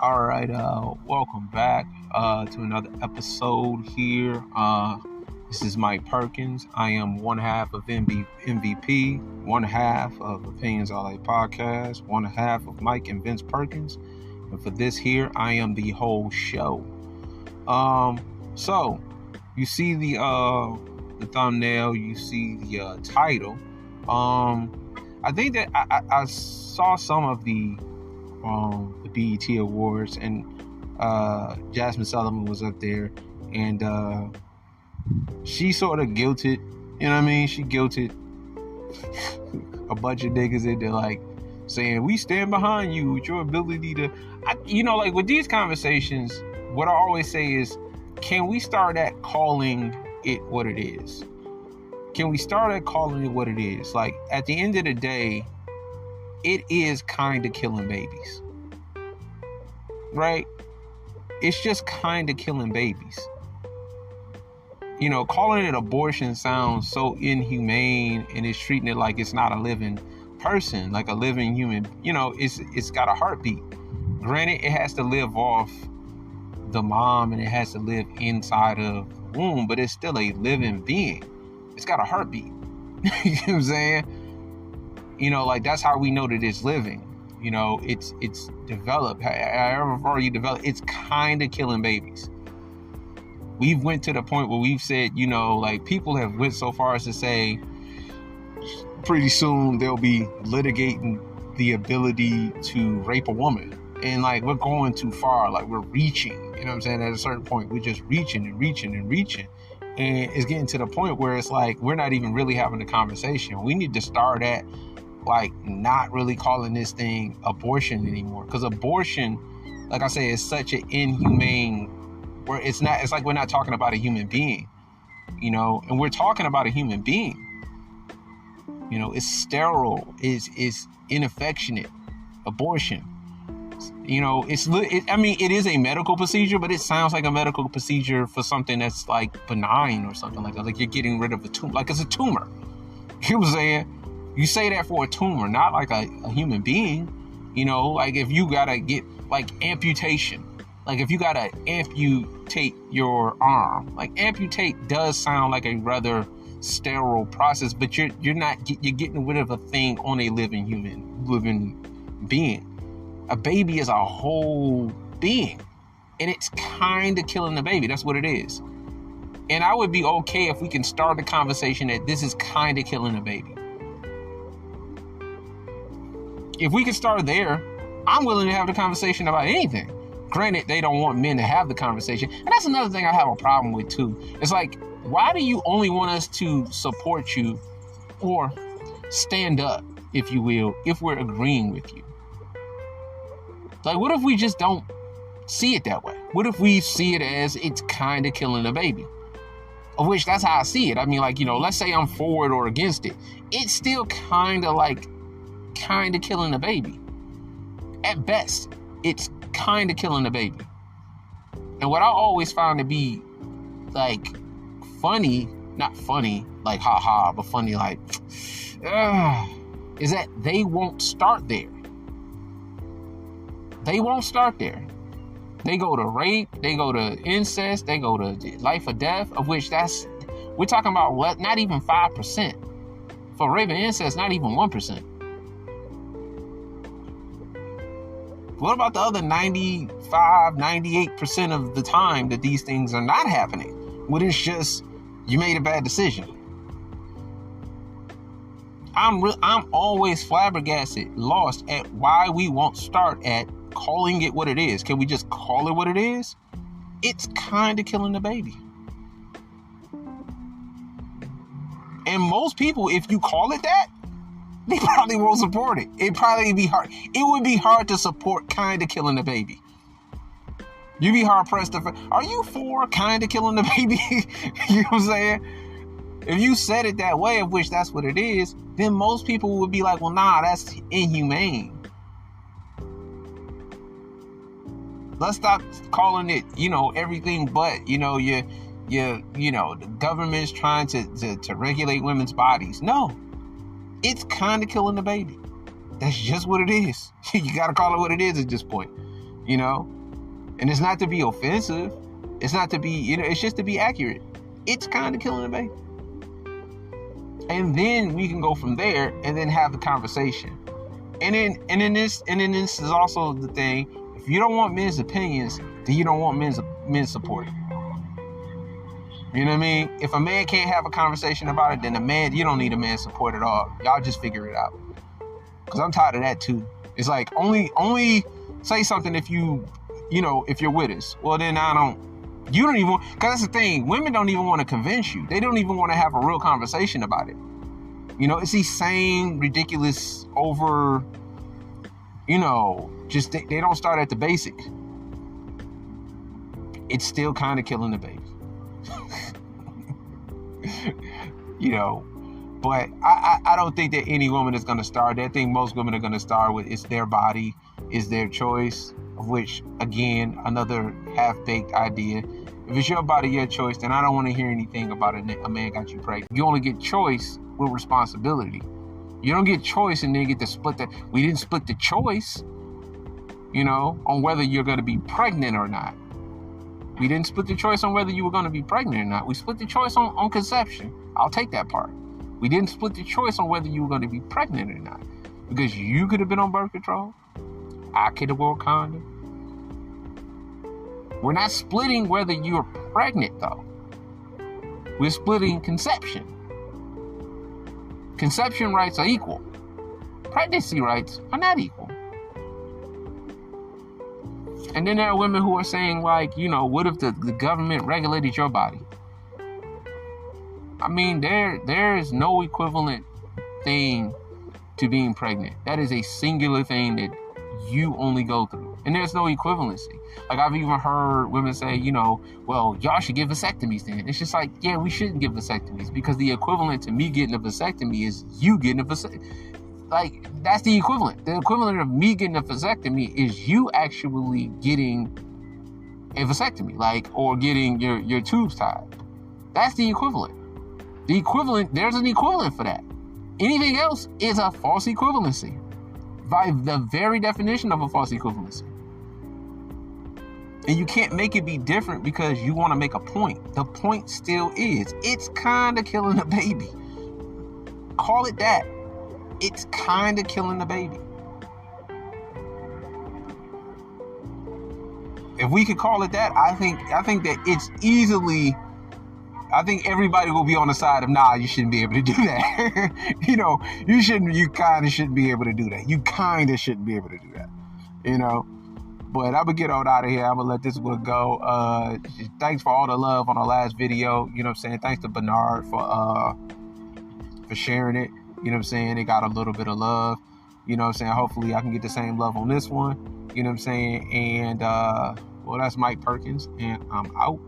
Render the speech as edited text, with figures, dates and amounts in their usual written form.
All right, welcome back to another episode here. This is Mike Perkins. I am one half of MVP, one half of Opinions All Podcast, one half of Mike and Vince Perkins. And for this here, I am the whole show. So you see the thumbnail, you see the title. I think that I saw some of the BET Awards, and Jasmine Sullivan was up there, and she sort of guilted, you know what I mean? She guilted a bunch of niggas into like saying, we stand behind you with your ability to, like with these conversations, what I always say is, can we start at calling it what it is? Can we start at calling it what it is? Like, at the end of the day, it is kind of killing babies. Right? It's just kind of killing babies. Calling it abortion sounds so inhumane, and it's treating it like it's not a living person, like a living human. It's got a heartbeat. Granted, it has to live off the mom and it has to live inside of the womb, but it's still a living being. It's got a heartbeat. You know what I'm saying? Like, that's how we know that it's living. It's developed. However far you develop, it's kind of killing babies. We've went to the point where we've said, like, people have went so far as to say pretty soon they'll be litigating the ability to rape a woman. And like, we're going too far. Like, we're reaching, you know what I'm saying? At a certain point, we're just reaching and reaching and reaching. And it's getting to the point where it's like, we're not even really having a conversation. We need to start at, like, not really calling this thing abortion anymore. Because abortion, like I say, is such an inhumane, where it's like we're not talking about a human being, and we're talking about a human being. It's sterile, is inaffectionate, abortion. It is a medical procedure, but it sounds like a medical procedure for something that's like benign or something like that. Like, you're getting rid of a tumor, like it's a tumor. You know what I'm saying? You say that for a tumor, not like a human being. Like, if you gotta get like amputation, like if you gotta amputate your arm, like amputate does sound like a rather sterile process, but you're getting rid of a thing on a living being. A baby is a whole being, and it's kind of killing the baby. That's what it is. And I would be okay if we can start the conversation that this is kind of killing a baby. If we can start there, I'm willing to have the conversation about anything. Granted, they don't want men to have the conversation. And that's another thing I have a problem with too. It's like, why do you only want us to support you or stand up, if you will, if we're agreeing with you? Like, what if we just don't see it that way? What if we see it as it's kind of killing a baby? Of which, that's how I see it. I mean, like, let's say I'm for it or against it. It's still kind of killing a baby. At best, it's kind of killing a baby. And what I always found to be, like, funny, not funny, like, haha, but funny, like, is that they won't start there. They won't start there. They go to rape, they go to incest, they go to life or death, of which we're talking about what? Not even 5%. For rape and incest, not even 1%. What about the other 95, 98% of the time that these things are not happening? What is just, you made a bad decision? I'm always flabbergasted, lost at why we won't start at calling it what it is. Can we just call it what it is? It's kind of killing the baby. And most people, if you call it that, they probably won't support it. It'd probably be hard. It would be hard to support kind of killing the baby. You'd be hard pressed to. Are you for kind of killing the baby? You know what I'm saying? If you said it that way, of which that's what it is, then most people would be like, well, nah, that's inhumane. Let's stop calling it, everything but, the government's trying to regulate women's bodies. No, it's kind of killing the baby. That's just what it is. You got to call it what it is at this point. you know? And it's not to be offensive. It's not to be, it's just to be accurate. It's kind of killing the baby. And then we can go from there and then have the conversation. And then this is also the thing. If you don't want men's opinions, then you don't want men's support. You know what I mean? If a man can't have a conversation about it, then you don't need a man's support at all. Y'all just figure it out. Because I'm tired of that too. It's like only say something if if you're with us. Well, then you don't even, because that's the thing. Women don't even want to convince you. They don't even want to have a real conversation about it. It's these same ridiculous over, just they don't start at the basic. It's still kind of killing the baby. But I don't think that any woman is going to start. I think most women are going to start with it's their body, it's their choice, of which, again, another half-baked idea. If it's your body, your choice, then I don't want to hear anything about a man got you pregnant. You only get choice with responsibility. You don't get choice and then get to split that. We didn't split the choice, on whether you're going to be pregnant or not. We didn't split the choice on whether you were going to be pregnant or not. We split the choice on conception. I'll take that part. We didn't split the choice on whether you were going to be pregnant or not. Because you could have been on birth control. I could have worn condom. We're not splitting whether you're pregnant, though. We're splitting conception. Conception rights are equal. Pregnancy rights are not equal. And then there are women who are saying, like, what if the government regulated your body? I mean, there is no equivalent thing to being pregnant. That is a singular thing that you only go through. And there's no equivalency. Like, I've even heard women say, well, y'all should give vasectomies then. It's just like, yeah, we shouldn't give vasectomies because the equivalent to me getting a vasectomy is you getting a vasectomy. Like, that's the equivalent. The equivalent of me getting a vasectomy is you actually getting a vasectomy, or getting your tubes tied. That's the equivalent. There's an equivalent for that. Anything else is a false equivalency by the very definition of a false equivalency. And you can't make it be different because you want to make a point. The point still is, it's kind of killing the baby. Call it that. It's kind of killing the baby. If we could call it that, I think that it's easily, I think everybody will be on the side of, nah, you shouldn't be able to do that. You kind of shouldn't be able to do that. You kind of shouldn't be able to do that. But I'm going to get on out of here. I'm going to let this one go. Thanks for all the love on the last video. You know what I'm saying? Thanks to Bernard for sharing it. You know what I'm saying? It got a little bit of love. You know what I'm saying? Hopefully I can get the same love on this one. You know what I'm saying? And, well, that's Mike Perkins, and I'm out.